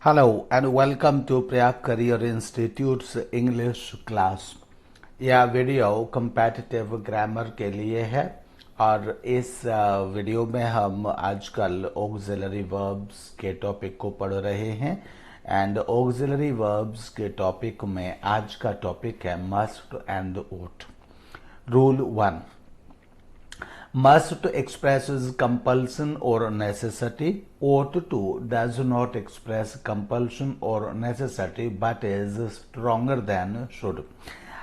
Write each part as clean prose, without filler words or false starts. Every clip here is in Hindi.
Hello and welcome to Prayag Career Institute's English class। यह वीडियो competitive grammar के लिए है और इस वीडियो में हम आजकल auxiliary verbs के टॉपिक को पढ़ रहे हैं एंड auxiliary verbs के टॉपिक में आज का टॉपिक है must and ought। Rule 1, must expresses compulsion or necessity, ought to does not express compulsion or necessity but is stronger than should।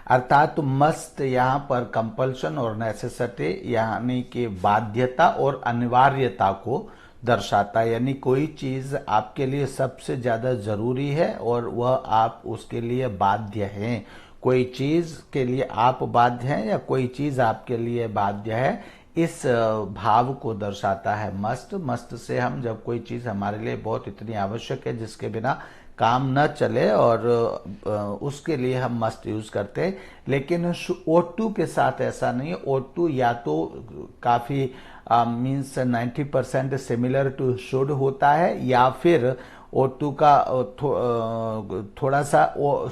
अर्थात मस्ट यहाँ पर कंपल्शन और नेसेसिटी यानी कि बाध्यता और अनिवार्यता को दर्शाता है, यानी कोई चीज आपके लिए सबसे ज्यादा जरूरी है और वह आप उसके लिए बाध्य हैं। कोई चीज के लिए आप बाध्य हैं या कोई चीज आपके लिए बाध्य है, इस भाव को दर्शाता है मस्ट। मस्ट से हम जब कोई चीज हमारे लिए बहुत इतनी आवश्यक है जिसके बिना काम न चले और उसके लिए हम मस्ट यूज करते हैं। लेकिन O2 के साथ ऐसा नहीं है। O2 या तो काफी मीन्स 90% सिमिलर टू शुड होता है या फिर O2 का थोड़ा सा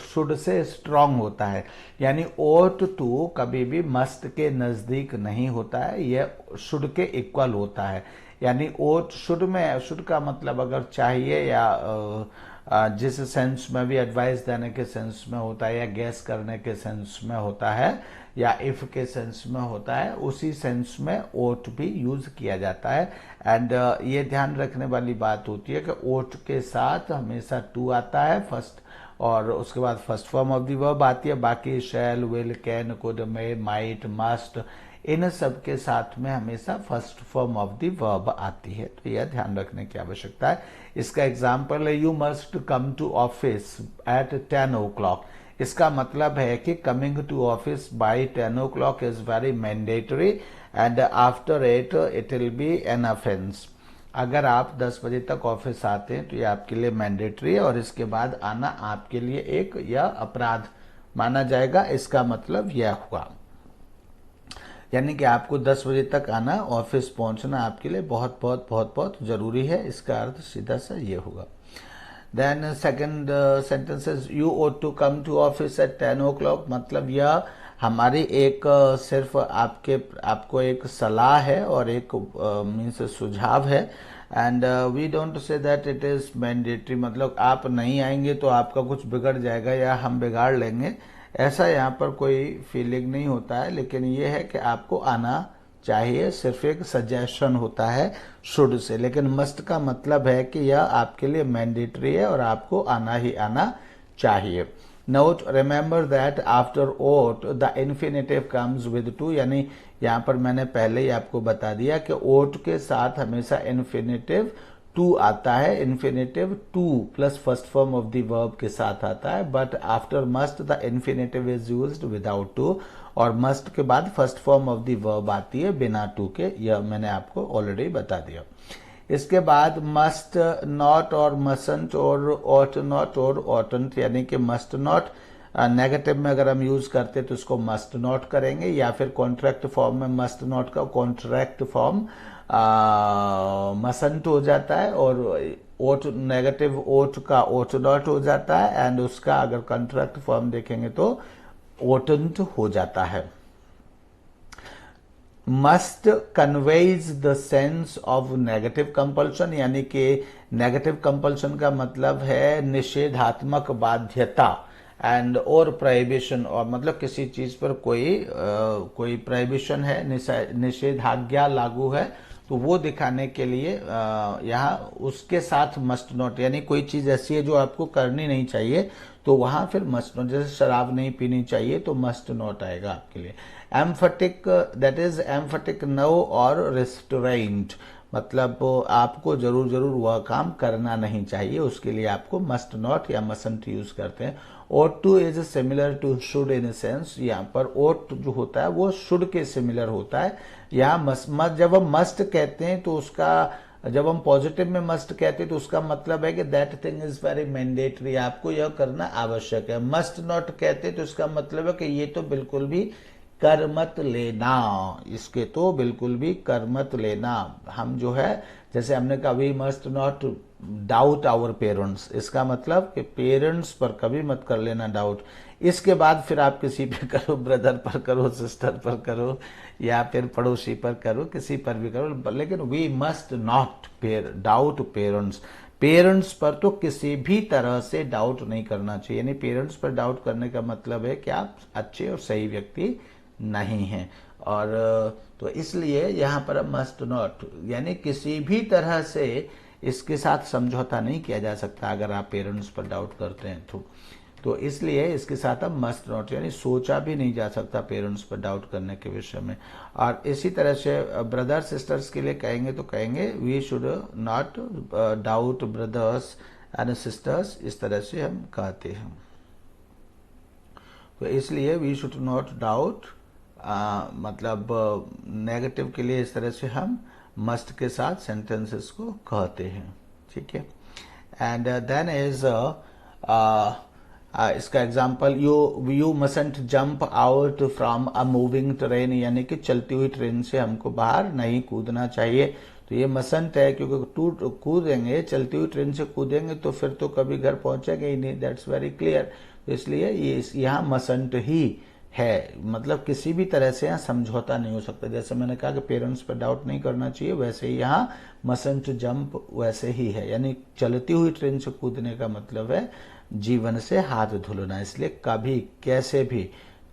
शुड से स्ट्रांग होता है, यानी ought to कभी भी मस्ट के नजदीक नहीं होता है, यह शुड के इक्वल होता है। यानी ought शुड में, शुड का मतलब अगर चाहिए या जिस सेंस में भी एडवाइस देने के सेंस में होता है या गैस करने के सेंस में होता है या इफ के सेंस में होता है, उसी सेंस में ought भी यूज किया जाता है। एंड ये ध्यान रखने वाली बात होती है कि ought के साथ हमेशा to आता है फर्स्ट, और उसके बाद first form of the verb आती है। बाकी shall, will, can, could, may, might, must, इन सब के साथ में हमेशा first form of the verb आती है, तो यह ध्यान रखने की आवश्यकता है। इसका एग्जाम्पल है you must come to office at 10 o'clock। इसका मतलब है कि coming to office by 10 o'clock is very mandatory and after it will be an offence. अगर आप 10 बजे तक ऑफिस आते हैं तो यह आपके लिए मैंडेटरी है और इसके बाद आना आपके लिए एक यह अपराध माना जाएगा। इसका मतलब यह हुआ, यानी कि आपको 10 बजे तक आना, ऑफिस पहुंचना आपके लिए बहुत बहुत बहुत बहुत जरूरी है। इसका अर्थ सीधा सा ये होगा। Then second sentence is you ought to come to office at 10 o'clock। मतलब यह हमारी एक सिर्फ आपको एक सलाह है और एक मीन्स सुझाव है। And we don't say that it is mandatory, मतलब आप नहीं आएंगे तो आपका कुछ बिगड़ जाएगा या हम बिगाड़ लेंगे, ऐसा यहाँ पर कोई फीलिंग नहीं होता है। लेकिन ये है कि आपको आना चाहिए, सिर्फ एक सजेशन होता है शुड से। लेकिन मस्ट का मतलब है कि यह आपके लिए मैंडेटरी है और आपको आना ही आना चाहिए। Note, remember that after ought the infinitive comes with two, यानी यहाँ पर मैंने पहले ही आपको बता दिया कि ought के साथ हमेशा इन्फिनेटिव टू आता है। Infinitive to plus first form of the verb के साथ आता है, but after must the infinitive is used without to, और मस्ट के बाद first form of the verb आती है बिना टू के। यह मैंने आपको ऑलरेडी बता दिया। इसके बाद मस्ट नॉट और मसंट और ought नॉट और oughtn't, यानी कि मस्ट नॉट नेगेटिव में अगर हम यूज करते तो इसको मस्ट नॉट करेंगे, या फिर कॉन्ट्रैक्ट फॉर्म में मस्ट नॉट का कॉन्ट्रैक्ट फॉर्म मसंट हो जाता है, और ought नेगेटिव ought का ought नॉट हो जाता है, एंड उसका अगर कॉन्ट्रैक्ट फॉर्म देखेंगे तो oughtn't हो जाता है। Must conveys the sense of negative compulsion, यानी कि नेगेटिव कंपल्शन का मतलब है निषेधात्मक बाध्यता एंड और प्रोहिबिशन, और मतलब किसी चीज पर कोई प्रोहिबिशन है, निषेधाज्ञा लागू है, तो वो दिखाने के लिए यहाँ उसके साथ मस्ट नॉट, यानी कोई चीज ऐसी है जो आपको करनी नहीं चाहिए तो वहां फिर मस्ट नॉट, जैसे शराब नहीं पीनी चाहिए तो मस्ट नॉट आएगा आपके लिए। Emphatic, that is emphatic no और रेस्टोरेंट, मतलब आपको जरूर जरूर वह काम करना नहीं चाहिए, उसके लिए आपको मस्ट नॉट या मसंट यूज करते हैं। ought to is similar to should in sense, यहाँ पर ought जो होता है वो शुड के सिमिलर होता है। यहाँ जब हम मस्ट कहते हैं तो उसका, जब हम पॉजिटिव में मस्ट कहते हैं तो उसका मतलब है कि that thing is very mandatory, आपको यह करना आवश्यक है। मस्ट नॉट कहते हैं तो इसका मतलब है कि ये तो बिल्कुल भी कर मत लेना, इसके तो बिल्कुल भी कर मत लेना। हम जो है, जैसे हमने कहा we must not doubt our parents, इसका मतलब कि पेरेंट्स पर कभी मत कर लेना डाउट। इसके बाद फिर आप किसी पे करो, ब्रदर पर करो, सिस्टर पर करो, या फिर पड़ोसी पर करो, किसी पर भी करो, लेकिन we must not doubt parents. Parents पर तो किसी भी तरह से डाउट नहीं करना चाहिए। यानी पेरेंट्स पर डाउट करने का मतलब है कि आप अच्छे और सही व्यक्ति नहीं हैं। और तो इसलिए यहाँ पर मस्ट नॉट, यानी किसी भी तरह से इसके साथ समझौता नहीं किया जा सकता अगर आप पेरेंट्स पर डाउट करते हैं तो इसलिए इसके साथ अब मस्ट नॉट, यानी सोचा भी नहीं जा सकता पेरेंट्स पर डाउट करने के विषय में। और इसी तरह से ब्रदर सिस्टर्स के लिए कहेंगे तो कहेंगे we should not doubt brothers and sisters, इस तरह से हम कहते हैं। तो इसलिए वी शुड नॉट डाउट, मतलब नेगेटिव के लिए इस तरह से हम मस्ट के साथ सेंटेंसेस को कहते हैं, ठीक है। एंड देन इज इसका example, you mustn't jump out from a moving train, यानी कि चलती हुई ट्रेन से हमको बाहर नहीं कूदना चाहिए। तो ये मसंट है, क्योंकि कूदेंगे, चलती हुई ट्रेन से कूदेंगे तो फिर तो कभी घर पहुंचेंगे ही नहीं, दैट्स वेरी क्लियर। तो इसलिए ये यहाँ मसंट ही है, मतलब किसी भी तरह से यहाँ समझौता नहीं हो सकता। जैसे मैंने कहा कि पेरेंट्स पर डाउट नहीं करना चाहिए, वैसे ही यहाँ मसंट जंप वैसे ही है, यानी चलती हुई ट्रेन से कूदने का मतलब है जीवन से हाथ धुलना। इसलिए कभी कैसे भी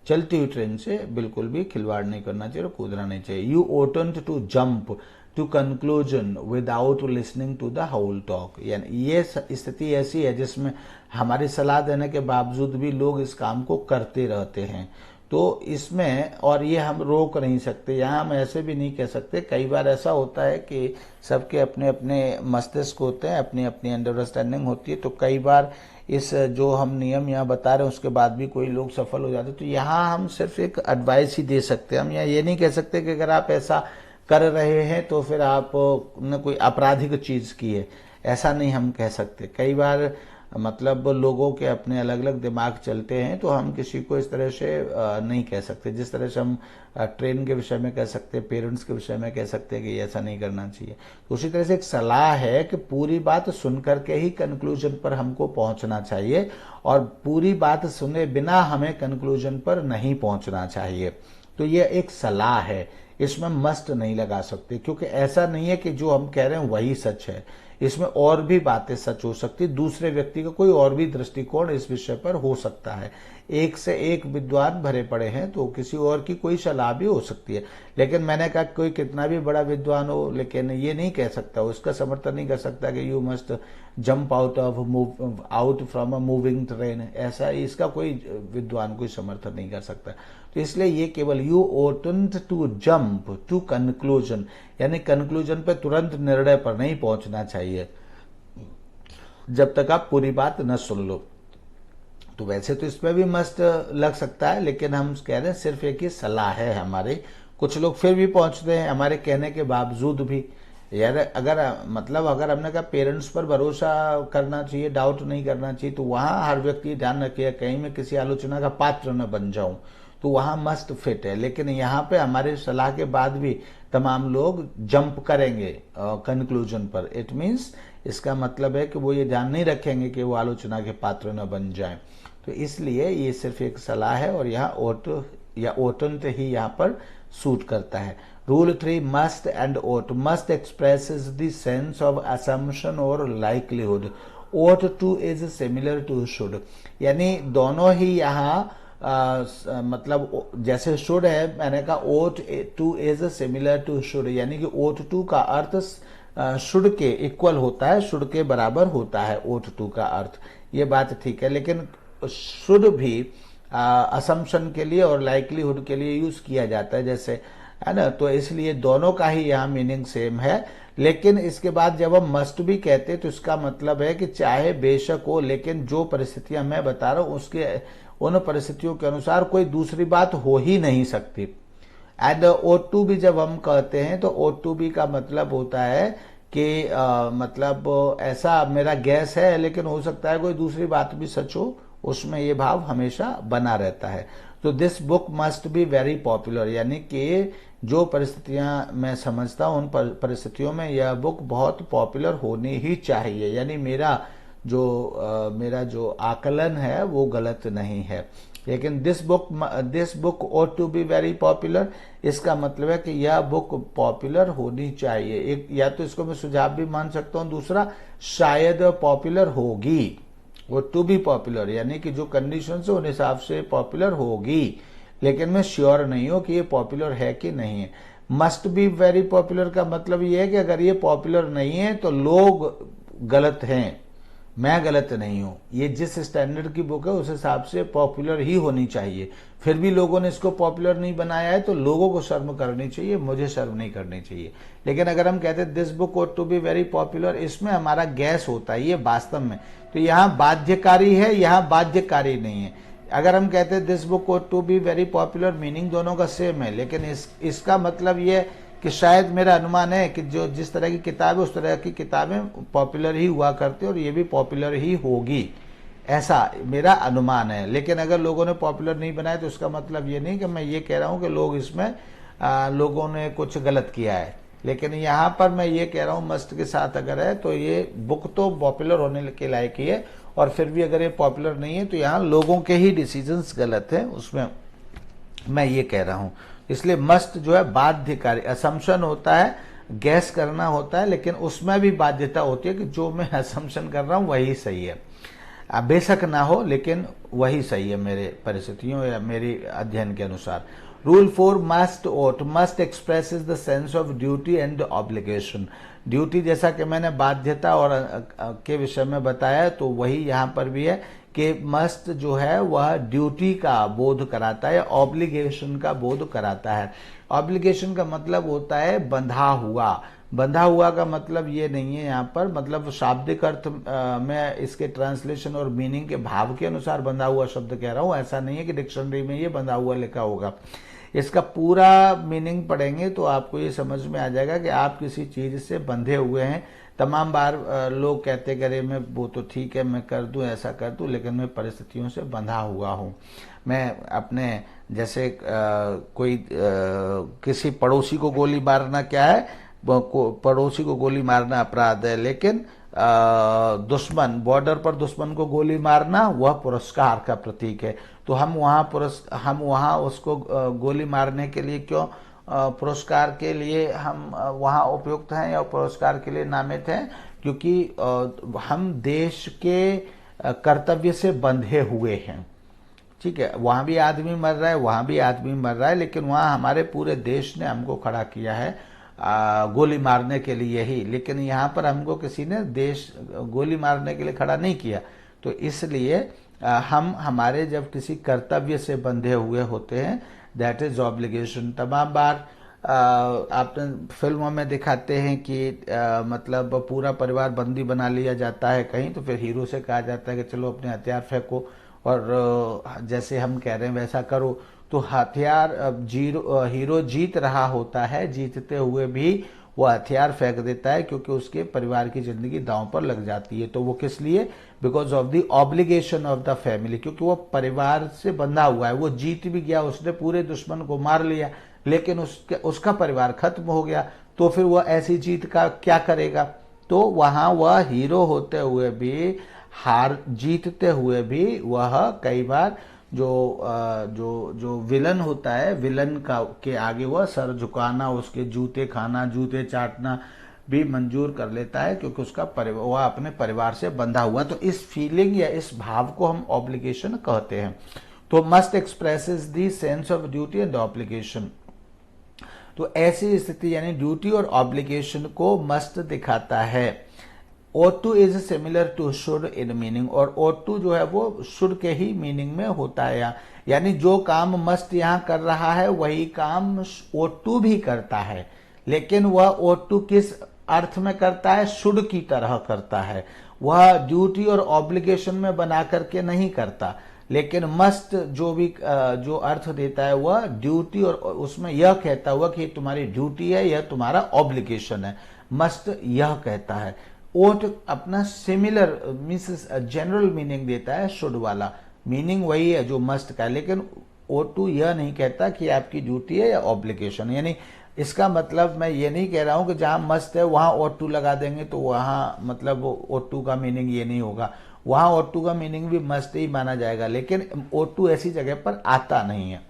चलती हुई ट्रेन से बिल्कुल भी खिलवाड़ नहीं करना चाहिए और कूदना नहीं चाहिए। You oughtn't to jump to conclusion without listening to the whole talk, यानी ये स्थिति ऐसी है जिसमें हमारी सलाह देने के बावजूद भी लोग इस काम को करते रहते हैं। तो इसमें, और ये हम रोक नहीं सकते, यहाँ हम ऐसे भी नहीं कह सकते। कई बार ऐसा होता है कि सबके अपने अपने मस्तिष्क होते हैं, अपनी अपनी अंडरस्टैंडिंग होती है, तो कई बार इस जो हम नियम यहाँ बता रहे हैं उसके बाद भी कोई लोग सफल हो जाते हैं। तो यहाँ हम सिर्फ एक एडवाइस ही दे सकते हैं। हम यहाँ ये नहीं कह सकते कि अगर आप ऐसा कर रहे हैं तो फिर आप ने कोई आपराधिक चीज की है, ऐसा नहीं हम कह सकते। कई बार मतलब लोगों के अपने अलग अलग दिमाग चलते हैं, तो हम किसी को इस तरह से नहीं कह सकते। जिस तरह से हम ट्रेन के विषय में कह सकते हैं, पेरेंट्स के विषय में कह सकते हैं कि ऐसा नहीं करना चाहिए, तो उसी तरह से एक सलाह है कि पूरी बात सुन करके ही कंक्लूजन पर हमको पहुंचना चाहिए, और पूरी बात सुने बिना हमें कंक्लूजन पर नहीं पहुंचना चाहिए। तो ये एक सलाह है, इसमें मस्ट नहीं लगा सकते, क्योंकि ऐसा नहीं है कि जो हम कह रहे हैं वही सच है। इसमें और भी बातें सच हो सकती, दूसरे व्यक्ति का कोई और भी दृष्टिकोण इस विषय पर हो सकता है। एक से एक विद्वान भरे पड़े हैं, तो किसी और की कोई सलाह भी हो सकती है। लेकिन मैंने कहा कोई कितना भी बड़ा विद्वान हो, लेकिन ये नहीं कह सकता, उसका समर्थन नहीं कर सकता कि you must jump out from a moving train, ऐसा इसका कोई विद्वान कोई समर्थन नहीं कर सकता। तो इसलिए ये केवल you oughtn't to jump to conclusion, यानी कंक्लूजन पे तुरंत निर्णय पर नहीं पहुंचना चाहिए जब तक आप पूरी बात न सुन लो। तो वैसे तो इसमें भी मस्ट लग सकता है, लेकिन हम कह रहे हैं सिर्फ एक ही सलाह है हमारी। कुछ लोग फिर भी पहुंचते हैं हमारे कहने के बावजूद भी। यार अगर मतलब अगर हमने कहा पेरेंट्स पर भरोसा करना चाहिए, डाउट नहीं करना चाहिए, तो वहां हर व्यक्ति ध्यान रखिए कहीं मैं किसी आलोचना का पात्र न बन जाऊं, तो वहां मस्ट फिट है। लेकिन यहाँ पे हमारे सलाह के बाद भी तमाम लोग जंप करेंगे कंक्लूजन पर, इट मीन्स इसका मतलब है कि वो ये ध्यान नहीं रखेंगे कि वो आलोचना के पात्र न बन जाएं। तो इसलिए ये सिर्फ एक सलाह है, और यहाँ ओट या ओटेंट ही यहाँ पर सूट करता है। Rule 3, must and ought. Must expresses the sense of assumption और likelihood, ought to is similar to should, यानी दोनों ही यहाँ मतलब जैसे शुड है, मैंने कहा ought to is similar to should, यानी कि ओट टू का अर्थ शुड के इक्वल होता है, शुड के बराबर होता है ओट टू का अर्थ, ये बात ठीक है। लेकिन शुड भी असम्पशन के लिए और लाइकलीहुड के लिए यूज किया जाता है, जैसे है ना, तो इसलिए दोनों का ही यहाँ मीनिंग सेम है। लेकिन इसके बाद जब हम मस्ट भी कहते हैं तो इसका मतलब है कि चाहे बेशक हो, लेकिन जो परिस्थितियां मैं बता रहा हूं उसके उन परिस्थितियों के अनुसार कोई दूसरी बात हो ही नहीं सकती। एंड ओट टू भी जब हम कहते हैं तो ओट टू बी का मतलब होता है कि मतलब ऐसा मेरा गैस है, लेकिन हो सकता है कोई दूसरी बात भी सच हो, उसमें ये भाव हमेशा बना रहता है। तो this book must be very popular, यानी कि जो परिस्थितियां मैं समझता हूं उन परिस्थितियों में यह बुक बहुत पॉपुलर होनी ही चाहिए, यानी मेरा जो आकलन है वो गलत नहीं है। लेकिन this book ought to be very popular, इसका मतलब है कि यह बुक पॉपुलर होनी चाहिए। एक या तो इसको मैं सुझाव भी मान सकता हूं, दूसरा शायद पॉपुलर होगी, वो टू बी पॉपुलर यानी कि जो कंडीशन है उन हिसाब से पॉपुलर होगी, लेकिन मैं श्योर नहीं हूं कि ये पॉपुलर है कि नहीं है। मस्ट बी वेरी पॉपुलर का मतलब ये है कि अगर ये पॉपुलर नहीं है तो लोग गलत हैं, मैं गलत नहीं हूं। ये जिस स्टैंडर्ड की बुक है उस हिसाब से पॉपुलर ही होनी चाहिए। फिर भी लोगों ने इसको पॉपुलर नहीं बनाया है तो लोगों को शर्म करनी चाहिए, मुझे शर्म नहीं करनी चाहिए। लेकिन अगर हम कहते हैं this book ought to be very popular, इसमें हमारा गैस होता है, ये वास्तव में तो यहाँ बाध्यकारी है, यहाँ बाध्यकारी नहीं है। अगर हम कहते हैं this book ought to be very popular, meaning दोनों का सेम है, लेकिन इसका मतलब ये कि शायद मेरा अनुमान है कि जो जिस तरह की किताब है उस तरह की किताबें पॉपुलर ही हुआ करती है और ये भी पॉपुलर ही होगी, ऐसा मेरा अनुमान है। लेकिन अगर लोगों ने पॉपुलर नहीं बनाया तो उसका मतलब ये नहीं कि मैं ये कह रहा हूं कि लोग इसमें लोगों ने कुछ गलत किया है। लेकिन यहाँ पर मैं ये कह रहा हूँ मस्ट के साथ अगर है तो ये बुक तो पॉपुलर होने के लायक ही है, और फिर भी अगर ये पॉपुलर नहीं है तो यहाँ लोगों के ही डिसीजंस गलत है, उसमें मैं ये कह रहा हूँ। इसलिए मस्ट जो है बाध्यकारी, असम्पशन होता है, गैस करना होता है, लेकिन उसमें भी बाध्यता होती है कि जो मैं असम्पशन कर रहा हूँ वही सही है, बेशक ना हो लेकिन वही सही है मेरे परिस्थितियों या मेरी अध्ययन के अनुसार। Rule 4 must ought, must expresses the sense of duty and obligation. Duty जैसा कि मैंने बाध्यता और के विषय में बताया तो वही यहाँ पर भी है कि मस्ट जो है वह ड्यूटी का बोध कराता है, ऑब्लिगेशन का बोध कराता है। ऑब्लिगेशन का मतलब होता है बंधा हुआ। बंधा हुआ का मतलब ये नहीं है यहाँ पर, मतलब शाब्दिक अर्थ में इसके ट्रांसलेशन और मीनिंग के भाव के अनुसार बंधा हुआ शब्द कह रहा हूँ, ऐसा नहीं है कि डिक्शनरी में ये बंधा हुआ लिखा होगा। इसका पूरा मीनिंग पढ़ेंगे तो आपको ये समझ में आ जाएगा कि आप किसी चीज से बंधे हुए हैं। तमाम बार लोग कहते करे मैं वो तो ठीक है मैं कर दूं ऐसा कर दूं, लेकिन मैं परिस्थितियों से बंधा हुआ हूं। मैं अपने जैसे कोई किसी पड़ोसी को गोली मारना क्या है, पड़ोसी को गोली मारना अपराध है, लेकिन दुश्मन, बॉर्डर पर दुश्मन को गोली मारना वह पुरस्कार का प्रतीक है। तो हम वहां उसको गोली मारने के लिए क्यों, पुरस्कार के लिए हम वहां उपयुक्त हैं या पुरस्कार के लिए नामित हैं, क्योंकि हम देश के कर्तव्य से बंधे हुए हैं। ठीक है, वहां भी आदमी मर रहा है, वहां भी आदमी मर रहा है, लेकिन वहां हमारे पूरे देश ने हमको खड़ा किया है गोली मारने के लिए ही, लेकिन यहाँ पर हमको किसी ने देश गोली मारने के लिए खड़ा नहीं किया। तो इसलिए हम हमारे जब किसी कर्तव्य से बंधे हुए होते हैं, दैट इज ऑब्लिगेशन। तमाम बार आपने फिल्मों में दिखाते हैं कि मतलब पूरा परिवार बंदी बना लिया जाता है कहीं, तो फिर हीरो से कहा जाता है कि चलो अपने हथियार फेंको और जैसे हम कह रहे हैं वैसा करो। तो हथियार हीरो जीत रहा होता है, जीतते हुए भी वो हथियार फेंक देता है क्योंकि उसके परिवार की जिंदगी दांव पर लग जाती है। तो वो किस लिए, because of the obligation of the family, क्योंकि वो परिवार से बंधा हुआ है। वो जीत भी गया, उसने पूरे दुश्मन को मार लिया, लेकिन उसका परिवार खत्म हो गया, तो फिर वह ऐसी जीत का क्या करेगा। तो वहां वह हीरो होते हुए भी, हार जीतते हुए भी वह कई बार जो विलन होता है, विलन का के आगे वह सर झुकाना, उसके जूते खाना, जूते चाटना भी मंजूर कर लेता है, क्योंकि उसका वह अपने परिवार से बंधा हुआ। तो इस फीलिंग या इस भाव को हम ऑब्लिगेशन कहते हैं। तो must expresses the sense of duty and obligation. तो ऐसी स्थिति यानी ड्यूटी और ऑब्लिगेशन को मस्ट दिखाता है। ought to is similar to should in meaning, और ought to जो है वो शुड के ही मीनिंग में होता है यहाँ, यानी जो काम मस्ट यहाँ कर रहा है वही काम ought to भी करता है, लेकिन वह ought to किस अर्थ में करता है, शुड की तरह करता है। वह ड्यूटी और ऑब्लिगेशन में बना करके नहीं करता, लेकिन मस्ट जो अर्थ देता है वह ड्यूटी और उसमें यह कहता हुआ कि तुम्हारी ड्यूटी है, यह तुम्हारा ऑब्लिगेशन है, मस्ट यह कहता है। ओट अपना सिमिलर मीन्स जनरल मीनिंग देता है, शुड वाला मीनिंग वही है जो मस्ट का है, लेकिन O2 यह नहीं कहता कि आपकी ड्यूटी है या ऑब्लिगेशन। यानी इसका मतलब मैं ये नहीं कह रहा हूं कि जहां मस्ट है वहां O2 लगा देंगे तो वहां मतलब O2 का मीनिंग ये नहीं होगा। वहां O2 का मीनिंग भी मस्ट ही माना जाएगा, लेकिन O2 ऐसी जगह पर आता नहीं है।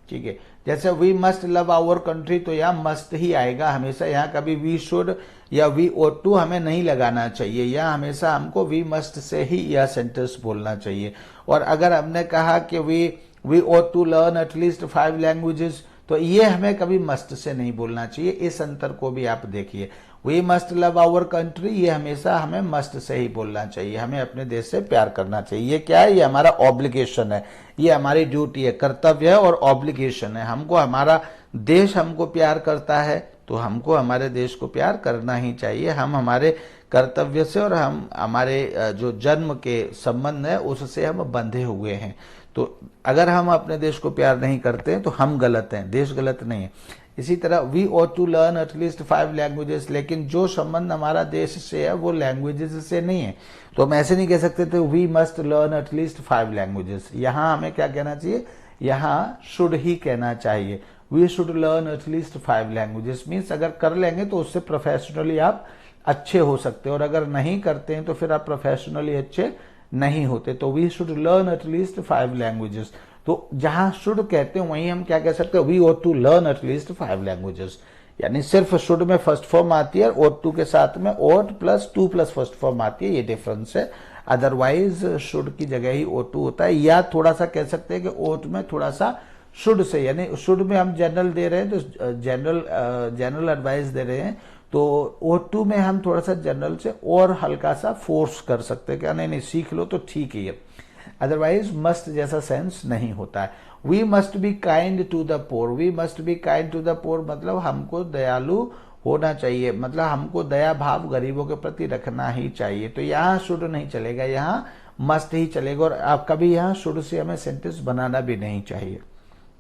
ठीक है, जैसे we must love our country, तो यहाँ मस्ट ही आएगा हमेशा। यहाँ कभी वी शुड या वी ought to हमें नहीं लगाना चाहिए। यहाँ हमेशा हमको वी मस्ट से ही यह सेंटेंस बोलना चाहिए। और अगर हमने कहा कि we ought to learn at least 5 languages, तो ये हमें कभी मस्ट से नहीं बोलना चाहिए। इस अंतर को भी आप देखिए। We must love our country, ये हमेशा हमें मस्ट से ही बोलना चाहिए। हमें अपने देश से प्यार करना चाहिए। ये क्या है? ये हमारा ऑब्लिगेशन है, ये हमारी ड्यूटी है, कर्तव्य है और ऑब्लिगेशन है। हमको हमारा देश हमको प्यार करता है तो हमको हमारे देश को प्यार करना ही चाहिए। हम हमारे कर्तव्य से और हम हमारे जो जन्म के संबंध है उससे हम बंधे हुए हैं। तो अगर हम अपने देश को प्यार नहीं करते हैं तो हम गलत हैं, देश गलत नहीं है। इसी तरह we ought to learn at least 5 languages, लेकिन जो संबंध हमारा देश से है वो लैंग्वेजेस से नहीं है। तो हम ऐसे नहीं कह सकते थे we must learn at least 5 languages. यहाँ हमें क्या कहना चाहिए? यहाँ शुड ही कहना चाहिए। We should learn at least 5 languages means अगर कर लेंगे तो उससे प्रोफेशनली आप अच्छे हो सकते हैं, और अगर नहीं करते हैं तो फिर आप प्रोफेशनली अच्छे नहीं होते। तो we should learn at least 5 languages. तो जहां शुड कहते हैं वहीं हम क्या कह सकते हैं? We ought to learn at least 5 languages. यानी सिर्फ शुड में फर्स्ट फॉर्म आती है, ought to के साथ में ought plus 2 plus first form आती है, ये डिफरेंस है। अदरवाइज शुड की जगह ही ought to होता है। या थोड़ा सा कह सकते हैं कि ought में थोड़ा सा शुड से, यानी शुड में हम जनरल दे रहे हैं तो जनरल एडवाइस दे रहे हैं, तो ought to में हम थोड़ा सा जनरल से और हल्का सा फोर्स कर सकते हैं कि नहीं सीख लो तो ठीक ही है। अदरवाइज मस्ट जैसा सेंस नहीं होता है। We must be kind to the poor, we must be kind to the poor मतलब हमको दयालु होना चाहिए, मतलब हमको दया भाव गरीबों के प्रति रखना ही चाहिए। तो यहाँ शुड नहीं चलेगा, यहाँ मस्ट ही चलेगा। और आप कभी यहाँ शुड से हमें सेंटेंस बनाना भी नहीं चाहिए।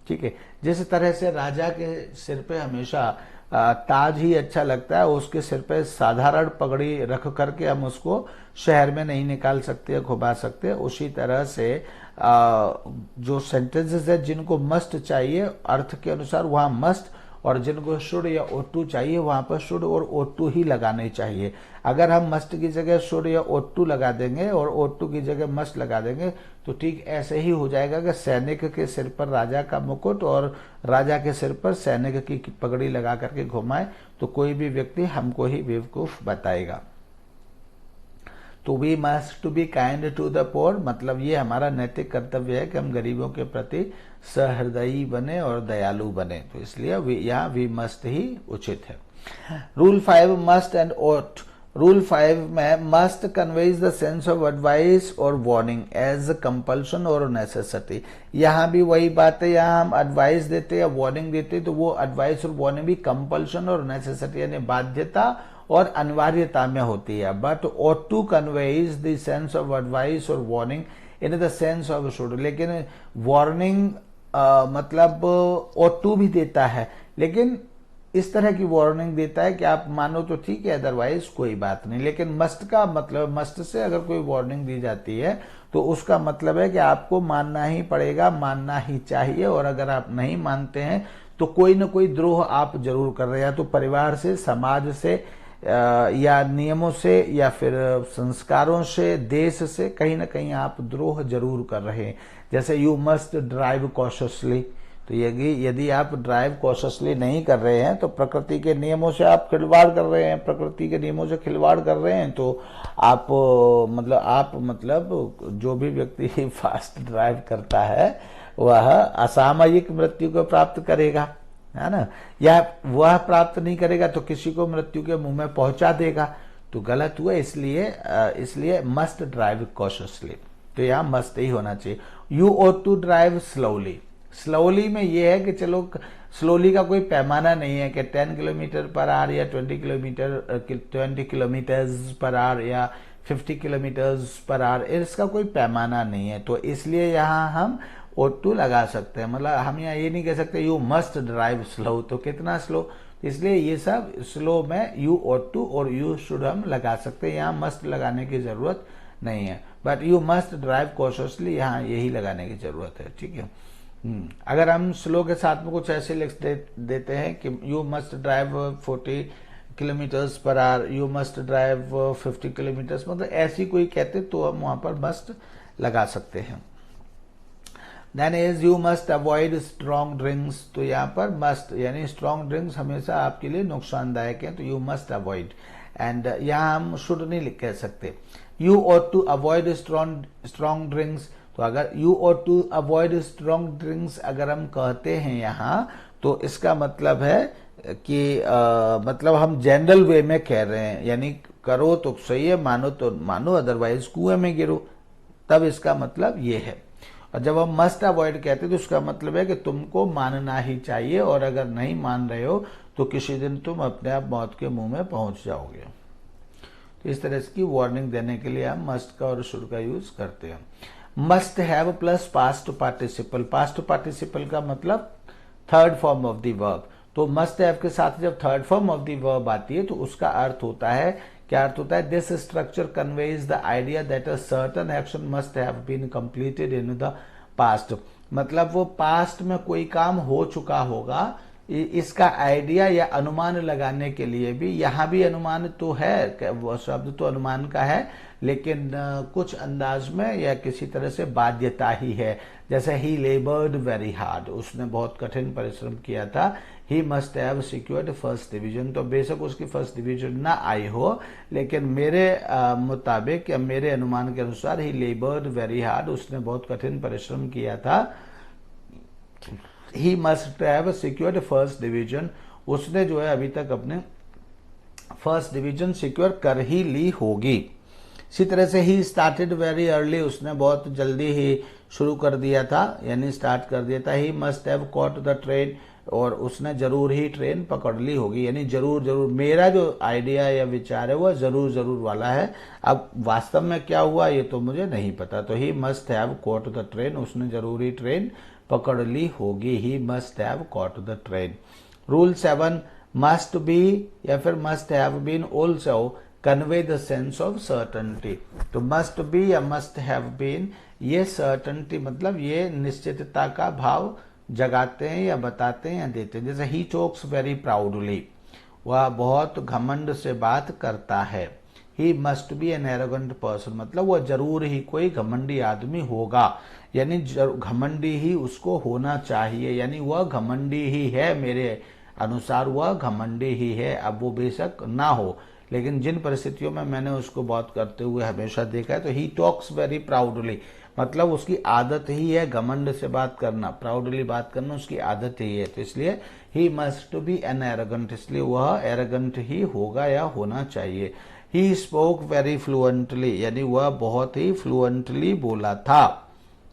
ठीक है, जिस तरह से राजा के सिर पे हमेशा ताज ही अच्छा लगता है, उसके सिर पे साधारण पगड़ी रख करके हम उसको शहर में नहीं निकाल सकते, घुमा सकते। उसी तरह से जो सेंटेंसेस है जिनको मस्ट चाहिए अर्थ के अनुसार वहां मस्ट, और जिनको शुड या ought to चाहिए वहां पर शुड और ought to ही लगाने चाहिए। अगर हम मस्ट की जगह शुड या ought to लगा देंगे और ought to की जगह मस्ट लगा देंगे तो ठीक ऐसे ही हो जाएगा कि सैनिक के सिर पर राजा का मुकुट और राजा के सिर पर सैनिक की पगड़ी लगा करके घुमाए तो कोई भी व्यक्ति हमको ही बेवकूफ बताएगा। तो we must to be kind to the poor मतलब ये हमारा नैतिक कर्तव्य है कि हम गरीबों के प्रति सहृदयी बने और दयालु बने। तो इसलिए यहाँ वी मस्ट ही उचित है। Rule 5 must and ought। Rule 5 में must conveys the sense of advice और वार्निंग एज कंपल्शन और नेसेसिटी। यहाँ भी वही बात है, यहाँ हम एडवाइस देते या वार्निंग देते तो वो एडवाइस और वार्निंग भी कंपल्शन और नेसेसिटी यानी बाध्यता और अनिवार्यता में होती है। But ought to conveys the sense of advice और warning in the sense of should। लेकिन वार्निंग मतलब ought to भी देता है, लेकिन इस तरह की वार्निंग देता है कि आप मानो तो ठीक है, अदरवाइज कोई बात नहीं। लेकिन मस्ट का मतलब, मस्ट से अगर कोई वार्निंग दी जाती है तो उसका मतलब है कि आपको मानना ही पड़ेगा, मानना ही चाहिए, और अगर आप नहीं मानते हैं तो कोई ना कोई द्रोह आप जरूर कर रहे हैं, या तो परिवार से, समाज से, या नियमों से, या फिर संस्कारों से, देश से, कहीं ना कहीं आप द्रोह जरूर कर रहे हैं। जैसे यू मस्ट ड्राइव कॉशियसली, तो यदि आप ड्राइव कॉशियसली नहीं कर रहे हैं तो प्रकृति के नियमों से आप खिलवाड़ कर रहे हैं। प्रकृति के नियमों से खिलवाड़ कर रहे हैं तो आप मतलब जो भी व्यक्ति फास्ट ड्राइव करता है वह असामयिक मृत्यु को प्राप्त करेगा, है ना, या वह प्राप्त नहीं करेगा तो किसी को मृत्यु के मुंह में पहुंचा देगा। तो गलत हुआ, इसलिए मस्ट ड्राइव कॉशियसली। तो यहाँ मस्ट ही होना चाहिए। You ought to drive slowly. Slowly में ये है कि चलो स्लोली का कोई पैमाना नहीं है कि 10 किलोमीटर पर आवर या 20 किलोमीटर्स पर आवर या 50 किलोमीटर्स पर आवर, इसका कोई पैमाना नहीं है। तो इसलिए यहाँ हम ought to लगा सकते हैं। मतलब हम यहाँ ये नहीं कह सकते यू मस्ट ड्राइव स्लो, तो कितना स्लो, इसलिए ये सब स्लो में यू ought to और यू शुड हम लगा सकते हैं। यहाँ मस्ट लगाने की जरूरत नहीं है, but you must drive cautiously यहाँ यही लगाने की जरूरत है। ठीक है, अगर हम स्लो के साथ में कुछ ऐसे लिख देते हैं कि you must drive 40 kilometres per hour, you must drive 50 kilometres, मतलब ऐसी कोई कहते तो हम वहां पर मस्ट लगा सकते हैं। Then is you must avoid strong drinks, तो यहाँ पर मस्ट यानी स्ट्रॉन्ग ड्रिंक्स हमेशा आपके लिए नुकसानदायक है, तो यू मस्ट अवॉइड। एंड यहाँ हम शुड नहीं कह सकते। You ought to avoid strong drinks, तो अगर you ought to avoid strong drinks अगर हम कहते हैं यहाँ, तो इसका मतलब है कि मतलब हम जनरल वे में कह रहे हैं, यानी करो तो सही है, मानो तो मानो, अदरवाइज कुएं में गिरो, तब इसका मतलब ये है। और जब हम मस्ट अवॉइड कहते हैं तो उसका मतलब है कि तुमको मानना ही चाहिए, और अगर नहीं मान रहे हो तो किसी दिन तुम अपने आप मौत के मुंह में पहुंच जाओगे। तो इस तरह की वार्निंग देने के लिए हम मस्ट का और शुड का यूज करते हैं। Must have plus past participle, past participle का मतलब third form of the verb, तो मस्ट हैव के साथ जब third form of the verb आती है तो उसका अर्थ होता है, क्या अर्थ होता है, this structure conveys the idea that a certain action must have been completed in the past, मतलब वो पास्ट में कोई काम हो चुका होगा, इसका आइडिया या अनुमान लगाने के लिए भी, यहाँ भी अनुमान तो है, वो शब्द तो अनुमान का है, लेकिन कुछ अंदाज में या किसी तरह से बाध्यता ही है। जैसे ही लेबर्ड वेरी हार्ड, उसने बहुत कठिन परिश्रम किया था। He must have secured first division, तो बेशक उसकी फर्स्ट डिवीजन ना आई हो, लेकिन मेरे मुताबिक या मेरे अनुमान के अनुसार ही लेबर्ड वेरी हार्ड, उसने बहुत कठिन परिश्रम किया था। He must have secured first division, उसने जो है अभी तक अपने फर्स्ट डिवीजन सिक्योर कर ही ली होगी। इसी तरह से ही स्टार्टेड वेरी अर्ली, उसने बहुत जल्दी ही शुरू कर दिया था, यानी स्टार्ट कर दिया था। He must have caught the train, और उसने जरूर ही ट्रेन पकड़ ली होगी, यानी जरूर जरूर, मेरा जो आइडिया या विचार है वह जरूर जरूर वाला है। अब वास्तव में क्या हुआ ये तो मुझे नहीं पता। तो he must have caught the train, उसने जरूर ही ट्रेन पकड़ ली होगी। He must have caught the train. Rule 7, must be या फिर must have been also convey the sense of certainty, तो मस्ट बी या मस्ट हैव बीन, ये सर्टनटी मतलब ये निश्चितता का भाव जगाते हैं या बताते हैं या देते हैं। जैसे ही टॉक्स वेरी प्राउडली, वह बहुत घमंड से बात करता है। He must be an arrogant person, मतलब वह जरूर ही कोई घमंडी आदमी होगा, यानी घमंडी ही उसको होना चाहिए, यानी वह घमंडी ही है, मेरे अनुसार वह घमंडी ही है। अब वो बेशक ना हो, लेकिन जिन परिस्थितियों में मैंने उसको बहुत करते हुए हमेशा देखा है, तो ही टॉक्स वेरी प्राउडली, मतलब उसकी आदत ही है घमंड से बात करना, प्राउडली बात करना उसकी आदत ही है, तो इसलिए he must be an arrogant, इसलिए वह एरोगेंट ही होगा या होना चाहिए। ही स्पोक वेरी फ्लुएंटली, यानी वह बहुत ही फ्लुएंटली बोला था,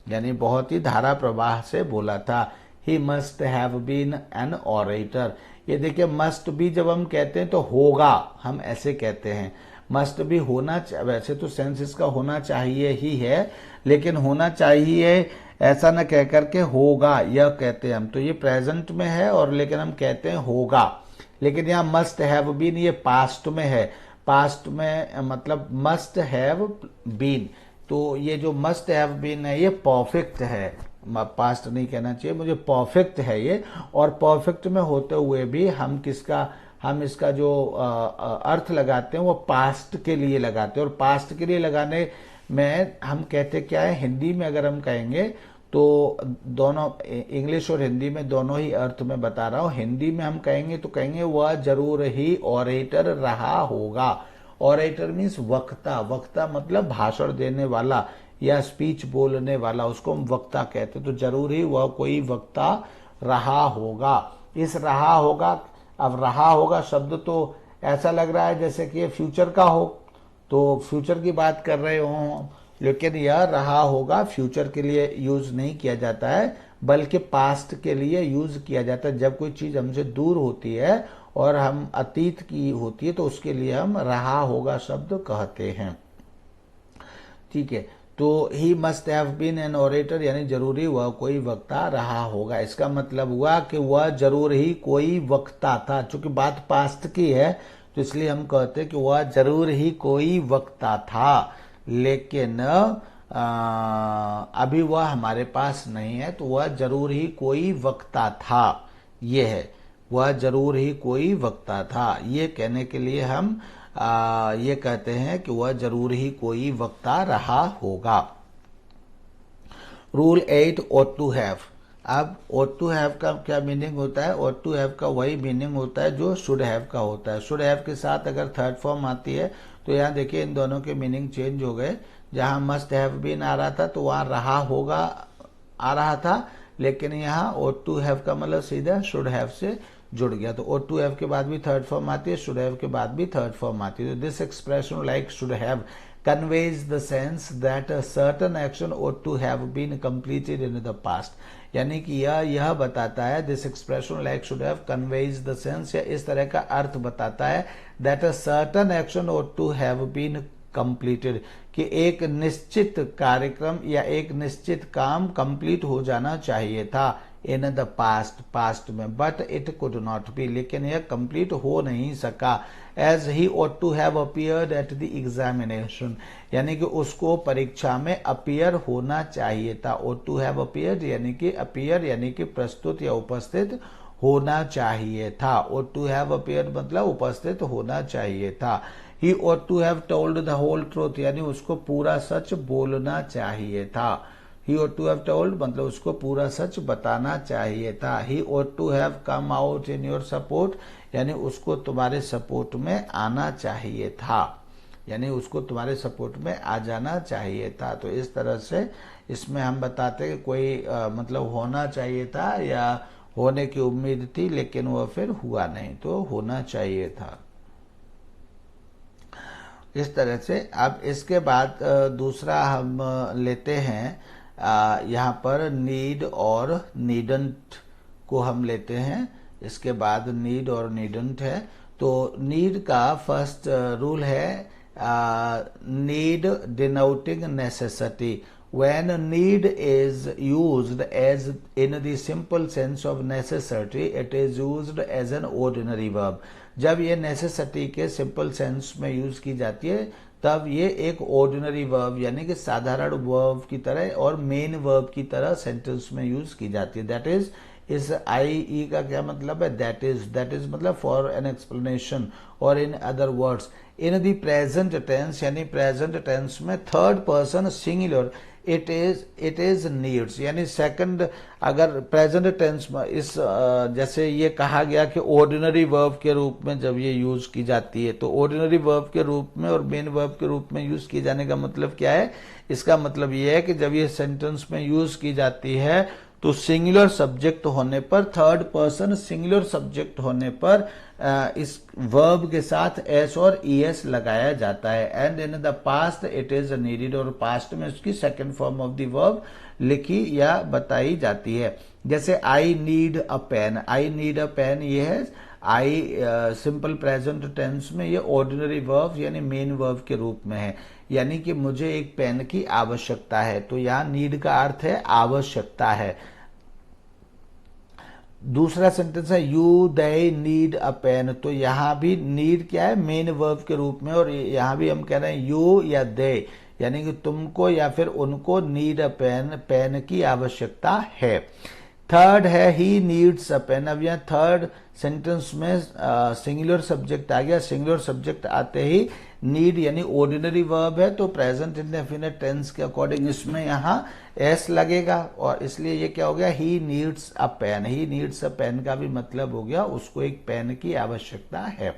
यानी बहुत ही धारा प्रवाह से बोला था। He must have been an orator, ये देखिए मस्ट बी जब हम कहते हैं तो होगा, हम ऐसे कहते हैं। मस्ट बी होना, वैसे तो सेंस इसका होना चाहिए ही है, लेकिन होना चाहिए ऐसा न कह करके होगा यह कहते हैं हम, तो ये प्रेजेंट में है और लेकिन हम कहते हैं होगा। लेकिन यहाँ मस्ट हैव बीन ये पास्ट में है, पास्ट में मतलब मस्ट हैव बीन, तो ये जो मस्ट हैव बीन है ये परफेक्ट है, पास्ट नहीं कहना चाहिए मुझे, परफेक्ट है ये। और परफेक्ट में होते हुए भी हम इसका जो अर्थ लगाते हैं वो पास्ट के लिए लगाते हैं, और पास्ट के लिए लगाने में हम कहते क्या है, हिंदी में अगर हम कहेंगे तो दोनों, इंग्लिश और हिंदी में दोनों ही अर्थ में बता रहा हूं। हिंदी में हम कहेंगे तो कहेंगे वह जरूर ही ऑरेटर रहा होगा। ऑरेटर मीन्स वक्ता, वक्ता मतलब भाषण देने वाला या स्पीच बोलने वाला, उसको हम वक्ता कहते हैं, तो जरूर ही वह कोई वक्ता रहा होगा। इस रहा होगा, अब रहा होगा शब्द तो ऐसा लग रहा है जैसे कि ये फ्यूचर का हो, तो फ्यूचर की बात कर रहे हो, लेकिन यह रहा होगा फ्यूचर के लिए यूज नहीं किया जाता है, बल्कि पास्ट के लिए यूज किया जाता है। जब कोई चीज हमसे दूर होती है और हम अतीत की होती है तो उसके लिए हम रहा होगा शब्द कहते हैं, ठीक है। तो he must have been an orator, यानी जरूरी वह कोई वक्ता रहा होगा। इसका मतलब हुआ कि वह जरूर ही कोई वक्ता था, चूंकि बात पास्ट की है तो इसलिए हम कहते हैं कि वह जरूर ही कोई वक्ता था। लेकिन अभी वह हमारे पास नहीं है, तो वह जरूर ही कोई वक्ता था, ये है, वह जरूर ही कोई वक्ता था। ये कहने के लिए हम ये कहते हैं कि वह जरूर ही कोई वक्ता रहा होगा। Rule 8 ought to have। अब ought to have का क्या मीनिंग होता है? ought to have का वही मीनिंग होता है जो should have का होता है। should have के साथ अगर थर्ड फॉर्म आती है तो यहाँ देखिए इन दोनों के मीनिंग चेंज हो गए। जहाँ must have been आ रहा था तो वहाँ रहा होगा आ रहा था, लेकिन यहाँ ought to have का मतलब सीधा should have से जुड़ गया। तो ought to have के बाद भी थर्ड फॉर्म आती है, should have के बाद भी थर्ड फॉर्म आती है। तो this expression like should have conveys the sense that a certain action ought to have been completed in the past। यानी कि यह बताता है, this expression like should have conveys the sense, या इस तरह का अर्थ बताता है that a certain action ought to have been completed, कि एक निश्चित कार्यक्रम या एक निश्चित काम कंप्लीट हो जाना चाहिए था इन द पास्ट में, but it could not be, लेकिन यह कंप्लीट हो नहीं सका। As he ought to have appeared at the examination, यानी कि उसको परीक्षा में अपीयर होना चाहिए था। ought to have appeared यानी कि अपीयर यानी कि प्रस्तुत या उपस्थित होना चाहिए था। ought to have appeared मतलब उपस्थित होना चाहिए था। He ought to have told the whole truth, यानी उसको पूरा सच बोलना चाहिए था। He ought to have told मतलब उसको पूरा सच बताना चाहिए था। He ought to have come out in your support, यानी उसको तुम्हारे सपोर्ट में आना चाहिए था, यानी उसको तुम्हारे सपोर्ट में आ जाना चाहिए था। तो इस तरह से इसमें हम बताते हैं कि कोई मतलब होना चाहिए था या होने की उम्मीद थी, लेकिन वह फिर हुआ नहीं, तो होना चाहिए था। इस तरह से अब इसके बाद दूसरा हम लेते हैं, यहाँ पर नीड और नीडंट को हम लेते हैं। इसके बाद नीड और नीडंट है। तो नीड का फर्स्ट रूल है need denoting necessity. When need is used as in the simple sense of necessity, it is used as an ordinary verb। जब ये necessity के simple sense में यूज की जाती है तब ये एक ordinary verb यानी कि साधारण verb की तरह और main verb की तरह sentence में यूज की जाती है। That is, इस IE का क्या मतलब है? That is मतलब for an explanation और in other words। In the present tense यानी present tense में third person singular it is needs, यानी सेकंड अगर प्रेजेंट टेंस में इस जैसे ये कहा गया कि ऑर्डिनरी वर्ब के रूप में जब ये यूज की जाती है, तो ऑर्डिनरी वर्ब के रूप में और मेन वर्ब के रूप में यूज किए जाने का मतलब क्या है? इसका मतलब ये है कि जब ये सेंटेंस में यूज की जाती है तो सिंगुलर सब्जेक्ट होने पर, थर्ड पर्सन सिंगुलर सब्जेक्ट होने पर इस वर्ब के साथ एस और ईएस लगाया जाता है। And in the past it is needed, और पास्ट में उसकी second form of the verb लिखी या बताई जाती है। जैसे I need a pen, I need a pen ये है आई सिंपल प्रेजेंट टेंस में, ये ऑर्डिनरी वर्ब यानी मेन वर्ब के रूप में है, यानी कि मुझे एक पेन की आवश्यकता है। तो यहाँ नीड का अर्थ है आवश्यकता है। दूसरा सेंटेंस है you they need a pen, तो यहां भी नीड क्या है? मेन वर्ब के रूप में, और यहां भी हम कह रहे हैं यू या दे, यानी कि तुमको या फिर उनको नीड अ पेन, पेन की आवश्यकता है। थर्ड है ही नीड्स अ पेन। अब यहाँ थर्ड सेंटेंस में सिंगुलर सब्जेक्ट आ गया। सिंगुलर सब्जेक्ट आते ही नीड यानी ऑर्डिनरी वर्ब है, तो प्रेजेंट इंडेफिनिट टेंस के अकॉर्डिंग इसमें यहाँ एस लगेगा, और इसलिए ये क्या हो गया? He needs a pen. He needs a pen का भी मतलब हो गया उसको एक पेन की आवश्यकता है।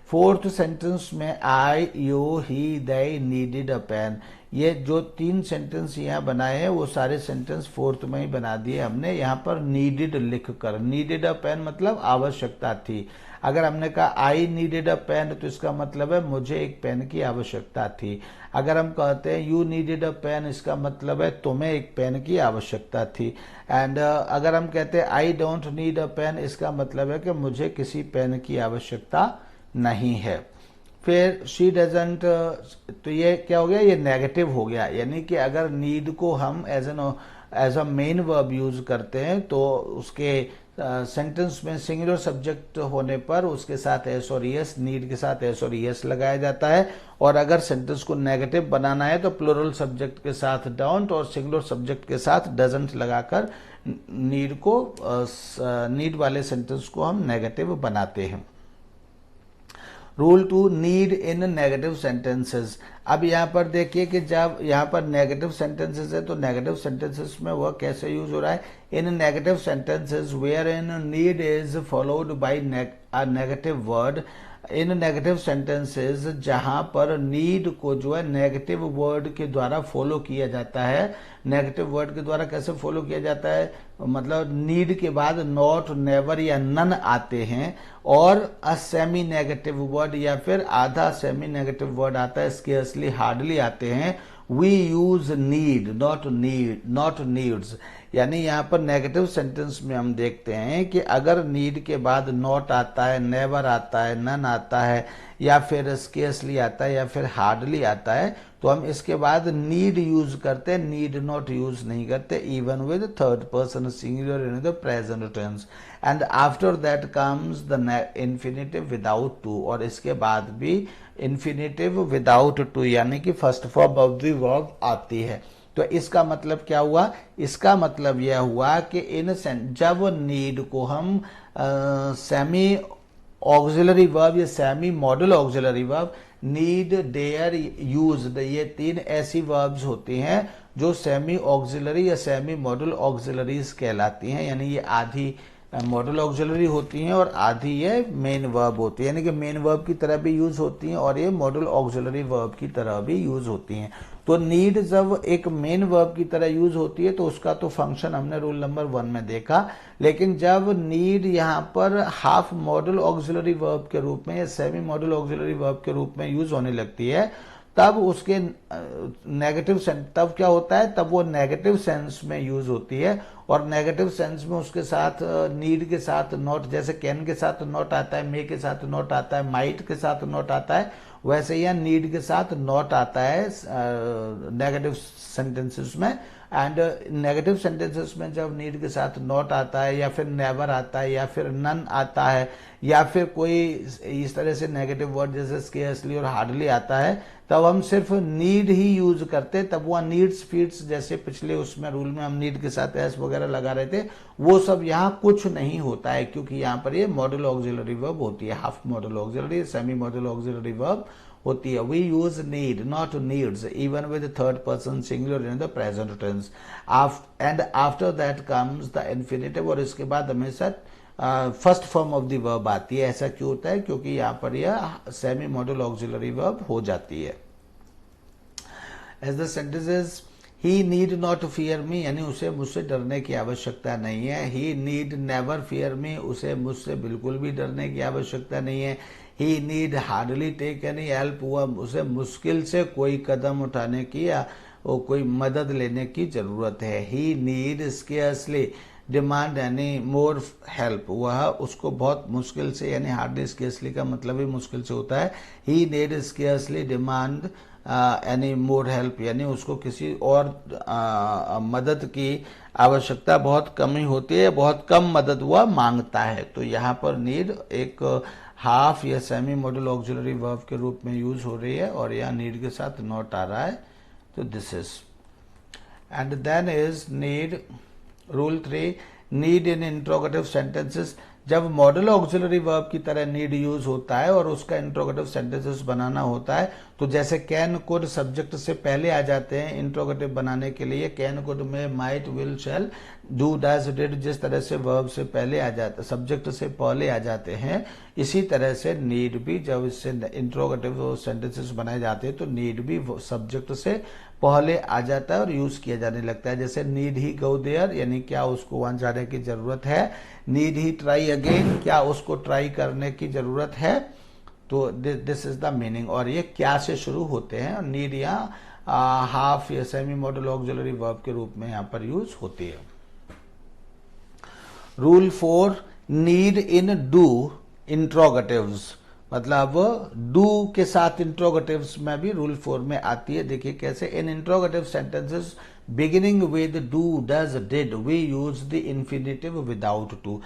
फोर्थ सेंटेंस में I you he they needed a pen, ये जो तीन सेंटेंस यहाँ बनाए हैं वो सारे सेंटेंस फोर्थ में ही बना दिए हमने। यहाँ पर नीडेड लिखकर, नीडेड अ पेन मतलब आवश्यकता थी। अगर हमने कहा आई नीडेड अ पेन तो इसका मतलब है मुझे एक पेन की आवश्यकता थी। अगर हम कहते हैं यू नीडेड अ पेन, इसका मतलब है तुम्हें एक पेन की आवश्यकता थी। एंड अगर हम कहते हैं I don't need a pen, इसका मतलब है कि मुझे किसी पेन की आवश्यकता नहीं है। फिर शी डजंट, तो ये क्या हो गया? ये नेगेटिव हो गया, यानी कि अगर नीड को हम as a main verb use करते हैं तो उसके सेंटेंस में सिंगुलर सब्जेक्ट होने पर उसके साथ एस और ईएस, नीड के साथ एस और ईएस लगाया जाता है। और अगर सेंटेंस को नेगेटिव बनाना है तो प्लूरल सब्जेक्ट के साथ डोंट और सिंगुलर सब्जेक्ट के साथ डजंट लगाकर नीड वाले सेंटेंस को हम नेगेटिव बनाते हैं। Rule 2, need in negative sentences. अब यहाँ पर देखिए कि जब यहाँ पर नेगेटिव सेंटेंसेस है तो नेगेटिव सेंटेंसेस में वह कैसे यूज हो रहा है। In negative sentences where in need is followed by a negative word. In negative sentences जहां पर नीड को जो है नेगेटिव वर्ड के द्वारा फॉलो किया जाता है। नेगेटिव वर्ड के द्वारा कैसे फॉलो किया जाता है, मतलब नीड के बाद नॉट, नेवर या नन आते हैं और अ सेमी नेगेटिव वर्ड या फिर आधा सेमी नेगेटिव वर्ड आता है, स्केर्सली, हार्डली आते हैं। We use need, not needs. यानी यहाँ पर नेगेटिव सेंटेंस में हम देखते हैं कि अगर नीड के बाद नॉट आता है, नेवर आता है, नन आता है या फिर स्केर्सली आता है या फिर हार्डली आता है तो हम इसके बाद नीड यूज करते हैं, नीड नॉट यूज नहीं करते। Even with third person singular in the present tense and after that comes the infinitive without to. और इसके बाद भी इंफिनिटिव विदाउट टू यानी कि first form of the verb आती है। तो इसका मतलब क्या हुआ, इसका मतलब यह हुआ कि जब नीड को हम सेमी ऑक्सिलरी वर्ब या semi modal auxiliary verb, need, dare, used, ये तीन ऐसी वर्ब्स होती हैं जो सेमी ऑक्सिलरी या सेमी मॉडल ऑक्सिलरीज कहलाती हैं। यानी ये आधी मॉडल ऑक्सिलरी होती हैं और आधी ये मेन वर्ब होती है, यानी कि मेन वर्ब की तरह भी यूज होती हैं और ये मॉडल ऑक्सिलरी वर्ब की तरह भी यूज होती हैं। तो नीड जब एक मेन वर्ब की तरह यूज होती है तो उसका तो फंक्शन हमने रूल नंबर 1 में देखा। लेकिन जब नीड यहाँ पर हाफ मॉडल ऑक्सिलरी वर्ब के रूप में या सेमी मॉडल ऑक्सिलरी वर्ब के रूप में यूज होने लगती है तब उसके नेगेटिव सेंस, तब क्या होता है, तब वो नेगेटिव सेंस में यूज होती है। और नेगेटिव सेंस में उसके साथ नीड के साथ नॉट, जैसे कैन के साथ नॉट आता है, मे के साथ नॉट आता है, माइट के साथ नॉट आता है, वैसे ही नीड के साथ नॉट आता है नेगेटिव सेंटेंसेस में। एंड नेगेटिव सेंटेंसेस में जब नीड के साथ नॉट आता है या फिर नेवर आता है या फिर नन आता है या फिर कोई इस तरह से नेगेटिव वर्ड जैसे स्केर्सली और हार्डली आता है, तब हम सिर्फ नीड ही यूज करते। तब वह नीड्स फीड्स जैसे पिछले उसमें रूल में हम नीड के साथ एस वगैरह लगा रहे थे, वो सब यहाँ कुछ नहीं होता है क्योंकि यहाँ पर ये मॉडल ऑक्सिलरी वर्ब होती है, half modal auxiliary, semi modal auxiliary verb होती है। We use need, not needs, even with third person singular in the present tense. And after that comes the infinitive, और इसके बाद हमेशा first form of the verb आती है। ऐसा क्यों होता है, क्योंकि यहाँ पर यह सेमी मॉडल ऑक्सिलरी वर्ब हो जाती है। As the sentences, he need not fear me, यानी उसे मुझसे डरने की आवश्यकता नहीं है। He need never fear me, उसे मुझसे बिल्कुल भी डरने की आवश्यकता नहीं है। He need hardly take any help, उसे मुश्किल से कोई कदम उठाने की या कोई मदद लेने की जरूरत है। ही नीड स्केर्सली डिमांड यानी मोर हेल्प, वह उसको बहुत मुश्किल से, यानी हार्डली स्केर्सली का मतलब ही मुश्किल से होता है। He need scarcely demand any more help, यानी उसको किसी और मदद की आवश्यकता बहुत कम ही होती है, बहुत कम मदद वह मांगता है। तो यहाँ पर नीड एक हाफ या सेमी मॉडल ऑक्सिलरी वर्ब के रूप में यूज हो रही है और यहाँ नीड के साथ नॉट आ रहा है, तो this is. And then is need rule 3, need in interrogative sentences. जब मॉडल ऑक्सिलरी वर्ब की तरह नीड यूज होता है और उसका इंट्रोगेटिव सेंटेंसेस बनाना होता है, तो जैसे कैन कुड सब्जेक्ट से पहले आ जाते हैं इंट्रोगेटिव बनाने के लिए, कैन कुड में might will shall do does did जिस तरह से वर्ब से पहले आ जाते, सब्जेक्ट से पहले आ जाते हैं, इसी तरह से नीड भी जब इससे इंट्रोगेटिव सेंटेंसेस बनाए जाते हैं तो नीड भी सब्जेक्ट से पहले आ जाता है और यूज किया जाने लगता है। जैसे नीड ही गो देयर, यानी क्या उसको वहां जाने की जरूरत है। नीड ही ट्राई अगेन, क्या उसको ट्राई करने की जरूरत है। तो दिस इज द मीनिंग, और ये क्या से शुरू होते हैं। नीड यहाँ हाफ या सेमी मॉडल ऑक्सिलरी वर्ब के रूप में यहाँ पर यूज होती है। Rule 4, need in do interrogatives. मतलब डू के साथ इंट्रोगेटिव्स में भी रूल 4 में आती है। देखिए कैसे, in interrogative sentences beginning with do does did we use the infinitive without to.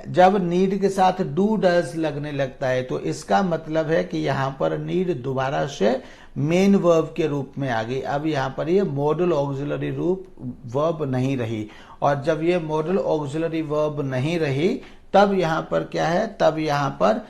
जब नीड के साथ डू डज लगने लगता है तो इसका मतलब है कि यहाँ पर नीड दोबारा से मेन वर्ब के रूप में आ गई। अब यहाँ पर ये मॉडल ऑक्सिलरी रूप वर्ब नहीं रही, और जब ये मॉडल ऑक्सिलरी वर्ब नहीं रही तब यहाँ पर क्या है, तब यहाँ पर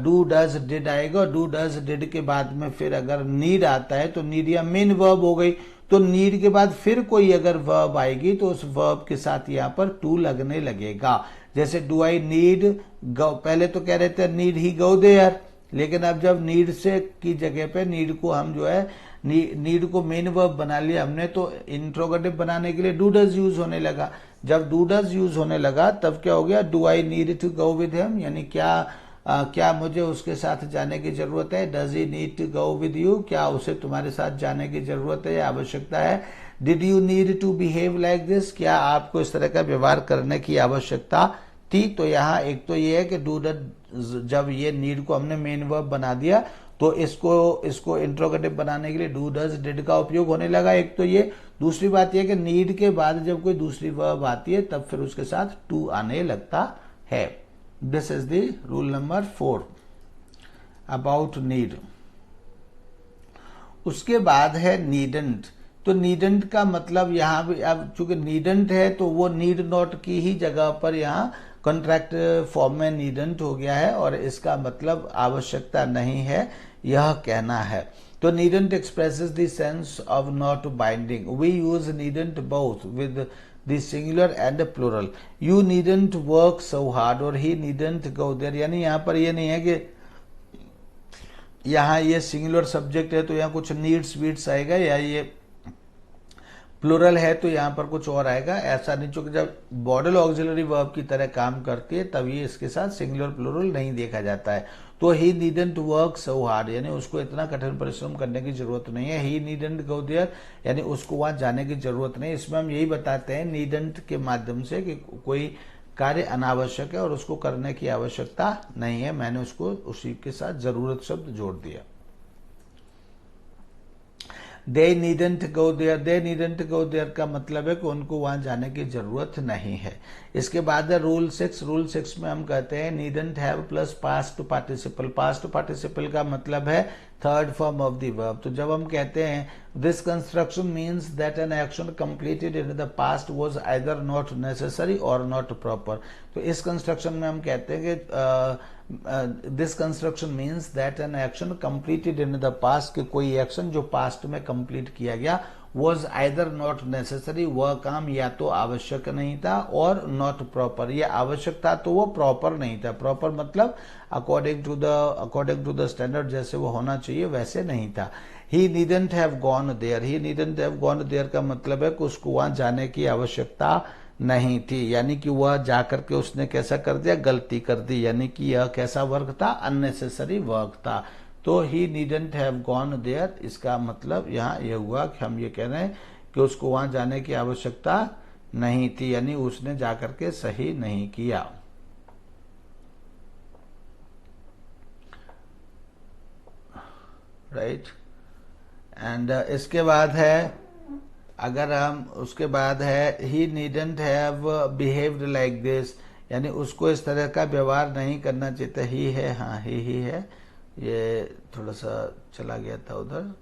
डू डज डिड आएगा। डू डज डिड के बाद में फिर अगर नीड आता है तो नीड या मेन वर्ब हो गई, तो नीड के बाद फिर कोई अगर वर्ब आएगी तो उस वर्ब के साथ यहाँ पर टू लगने लगेगा। जैसे डू आई नीड गो, पहले तो कह रहे थे नीड ही गो देयर, लेकिन अब जब नीड से की जगह पे नीड को हम जो है नीड को मेन वर्ब बना लिया हमने, तो इंट्रोगेटिव बनाने के लिए डू डज यूज होने लगा। जब डू डज यूज होने लगा तब क्या हो गया, do I need to go with him, यानी क्या मुझे उसके साथ जाने की जरूरत है। Does he need to go with you, क्या उसे तुम्हारे साथ जाने की जरूरत है या आवश्यकता है। Did you need to behave like this, क्या आपको इस तरह का व्यवहार करने की आवश्यकता थी। तो यहाँ एक तो ये है कि डू डज, जब ये नीड को हमने मेन वर्ब बना दिया तो इसको इंट्रोगेटिव बनाने के लिए डू डज डिड का उपयोग होने लगा। एक तो ये, दूसरी बात यह कि नीड के बाद जब कोई दूसरी वर्ब आती है तब फिर उसके साथ टू आने लगता है। This is the rule number 4 about need. उसके बाद है नीडेंट। तो नीडेंट का मतलब यहाँ भी, अब चूंकि नीडेंट है तो वो नीड नॉट की ही जगह पर यहाँ कॉन्ट्रैक्ट फॉर्म में नीडेंट हो गया है, और इसका मतलब आवश्यकता नहीं है यह कहना है। तो needn't expresses the sense of not binding. We use needn't both with the singular and plural. You needn't work so hard और ही नीडेंट गो देयर, यानी यहाँ पर ये नहीं है कि यहाँ ये सिंगुलर सब्जेक्ट है तो यहाँ कुछ नीड्स वीड्स आएगा, या ये प्लूरल है तो यहाँ पर कुछ और आएगा, ऐसा नहीं। चूंकि जब मॉडल ऑक्सिलरी वर्ब की तरह काम करती है तब ये इसके साथ सिंगुलर प्लूरल नहीं देखा जाता है। तो he needn't work so hard, यानी उसको इतना कठिन परिश्रम करने की जरूरत नहीं है। ही नीडेंट गो देयर, यानी उसको वहां जाने की जरूरत नहीं। इसमें हम यही बताते हैं नीडेंट के माध्यम से कि कोई कार्य अनावश्यक है और उसको करने की आवश्यकता नहीं है। मैंने उसको उसी के साथ जरूरत शब्द जोड़ दिया। They needn't go there, they needn't go there का मतलब है कि उनको वहां जाने की जरूरत नहीं है। इसके बाद है रूल 6। रूल 6 में हम कहते हैं needn't have plus past participle. Past participle का मतलब है third form of the verb. तो जब हम कहते हैं this construction means that an action completed in the past was either not necessary और नॉट प्रॉपर, तो इस कंस्ट्रक्शन में हम कहते हैं कि this construction means that an action completed in the past, कि कोई एक्शन जो पास्ट में कंप्लीट किया गया वॉज आइदर नॉट नेसेसरी, वह काम या तो आवश्यक नहीं था, और नॉट प्रॉपर, यह आवश्यक था तो वो प्रॉपर नहीं था। प्रॉपर मतलब अकॉर्डिंग टू द स्टैंडर्ड, जैसे वो होना चाहिए वैसे नहीं था। He needn't have gone there, he needn't have gone there का मतलब है कि उसको वहां जाने की आवश्यकता नहीं थी, यानी कि वह जाकर के उसने कैसा कर दिया, गलती कर दी, यानी कि यह कैसा वर्क था, अननेसेसरी वर्क था। तो he needn't have gone there, इसका मतलब यहाँ यह हुआ कि हम ये कह रहे हैं कि उसको वहां जाने की आवश्यकता नहीं थी, यानी उसने जाकर के सही नहीं किया। राइट। एंड इसके बाद है, अगर हम उसके बाद है he needn't have behaved like this, यानी उसको इस तरह का व्यवहार नहीं करना चाहिए। ही है, हाँ ही है, ये थोड़ा सा चला गया था उधर,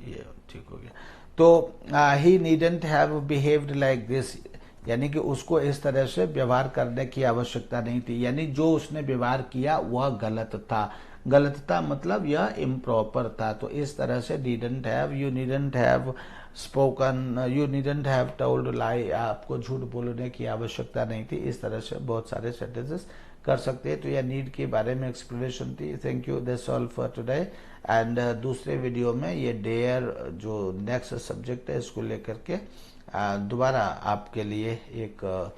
ये ठीक हो गया। तो he needn't have behaved like this, यानी कि उसको इस तरह से व्यवहार करने की आवश्यकता नहीं थी, यानी जो उसने व्यवहार किया वह गलत था। गलत था मतलब यह इम्प्रॉपर था। तो इस तरह से needn't have, you needn't have spoken, you needn't have told lie, आपको झूठ बोलने की आवश्यकता नहीं थी। इस तरह से बहुत सारे सेंटेंसेस कर सकते हैं। तो यह नीड के बारे में एक्सप्लेनेशन थी। Thank you, that's all for today. And दूसरे वीडियो में ये डेयर जो नेक्स्ट सब्जेक्ट है इसको लेकर के दोबारा आपके लिए एक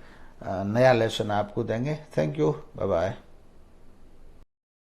नया लेसन आपको देंगे। Thank you, bye bye.